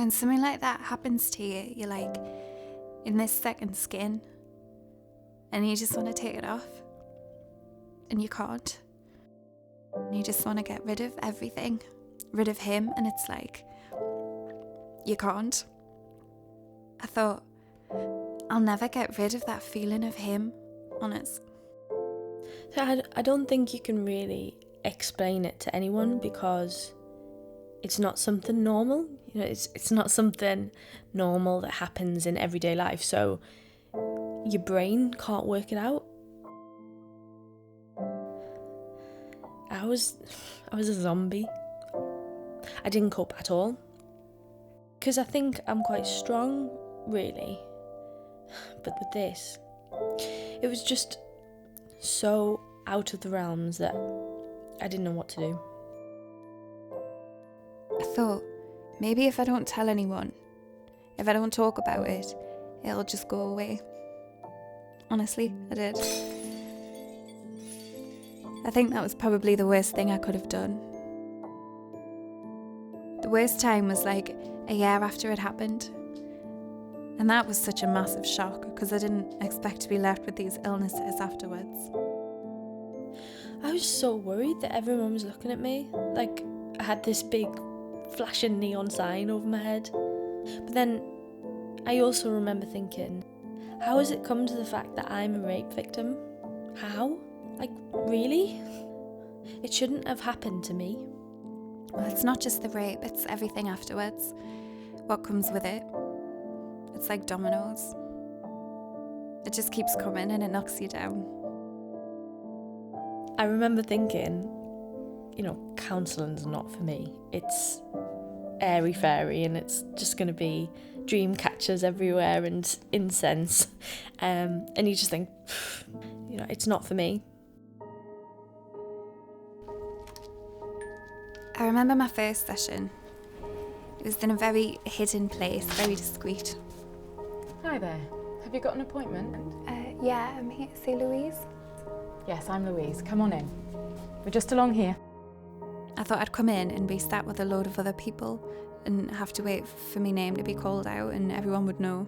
When something like that happens to you, you're like in this second skin and you just want to take it off and you can't. And you just want to get rid of everything, rid of him, and it's like, you can't. I thought, I'll never get rid of that feeling of him on us. So I don't think you can really explain it to anyone because it's not something normal. You know, it's not something normal that happens in everyday life. So your brain can't work it out. I was a zombie. I didn't cope at all. Because I think I'm quite strong, really. But with this, it was just so out of the realms that I didn't know what to do. I thought, maybe if I don't tell anyone, if I don't talk about it, it'll just go away. Honestly, I did. I think that was probably the worst thing I could have done. The worst time was like a year after it happened. And that was such a massive shock because I didn't expect to be left with these illnesses afterwards. I was so worried that everyone was looking at me. Like I had this big flashing neon sign over my head. But then I also remember thinking, how has it come to the fact that I'm a rape victim? How? Like, really? It shouldn't have happened to me. Well, it's not just the rape, it's everything afterwards. What comes with it. It's like dominoes. It just keeps coming and it knocks you down. I remember thinking, you know, counselling's not for me. It's airy-fairy and it's just going to be dream catchers everywhere and incense. And you just think, you know, it's not for me. I remember my first session. It was in a very hidden place, very discreet. Hi there. Have you got an appointment? Yeah, I'm here to see Louise. Yes, I'm Louise. Come on in. We're just along here. I thought I'd come in and be sat with a load of other people and have to wait for my name to be called out and everyone would know.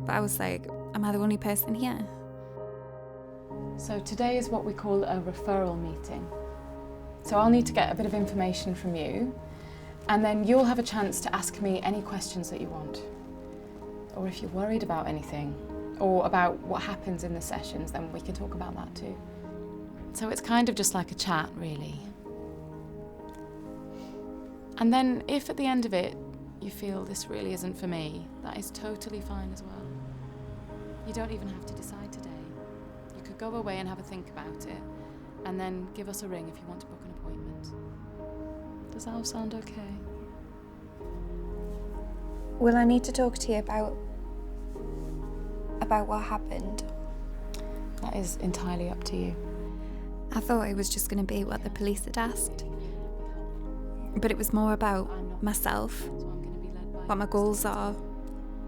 But I was like, am I the only person here? So today is what we call a referral meeting. So I'll need to get a bit of information from you, and then you'll have a chance to ask me any questions that you want. Or if you're worried about anything, or about what happens in the sessions, then we can talk about that too. So it's kind of just like a chat, really. And then if at the end of it you feel this really isn't for me, that is totally fine as well. You don't even have to decide today. You could go away and have a think about it, and then give us a ring if you want to book an appointment. Does that all sound okay? Will I need to talk to you about what happened? That is entirely up to you. I thought it was just going to be what the police had asked. But it was more about myself, what my goals are,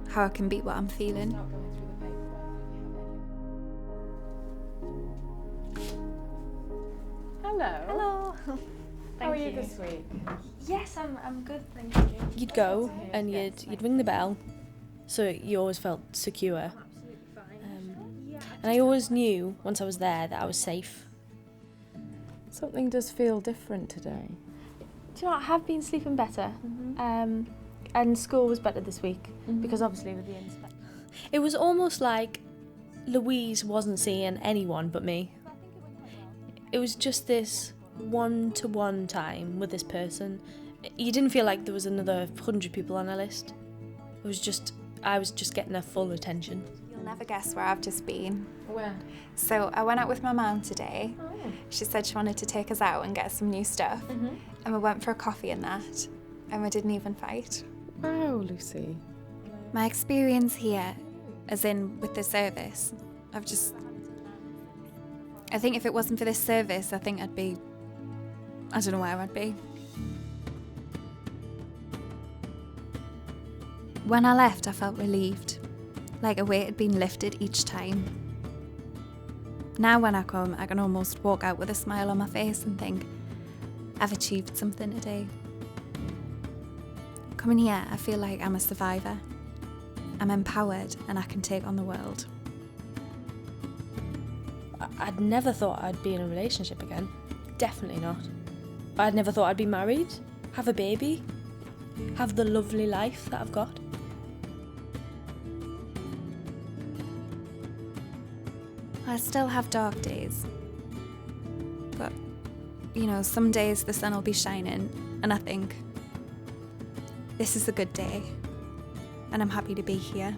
how I can beat what I'm feeling. Hello. Hello. How are you this week? Yes, I'm good, thank you. You'd go and you'd ring the bell, so you always felt secure. And I always knew once I was there that I was safe. Something does feel different today. Do you know what? I have been sleeping better. And school was better this week because obviously with the inspection. It was almost like Louise wasn't seeing anyone but me. It was just this one-to-one time with this person. You didn't feel like there was another 100 people on a list. I was just getting her full attention. You'll never guess where I've just been. Where? So I went out with my mum today. Oh. She said she wanted to take us out and get some new stuff. And we went for a coffee and that. And we didn't even fight. Wow, Lucy. My experience here, as in with the service, I think if it wasn't for this service, I think I don't know where I'd be. When I left, I felt relieved, like a weight had been lifted each time. Now when I come, I can almost walk out with a smile on my face and think, I've achieved something today. Coming here, I feel like I'm a survivor. I'm empowered and I can take on the world. I'd never thought I'd be in a relationship again. Definitely not. I'd never thought I'd be married, have a baby, have the lovely life that I've got. I still have dark days. But, you know, some days the sun will be shining and I think, this is a good day and I'm happy to be here.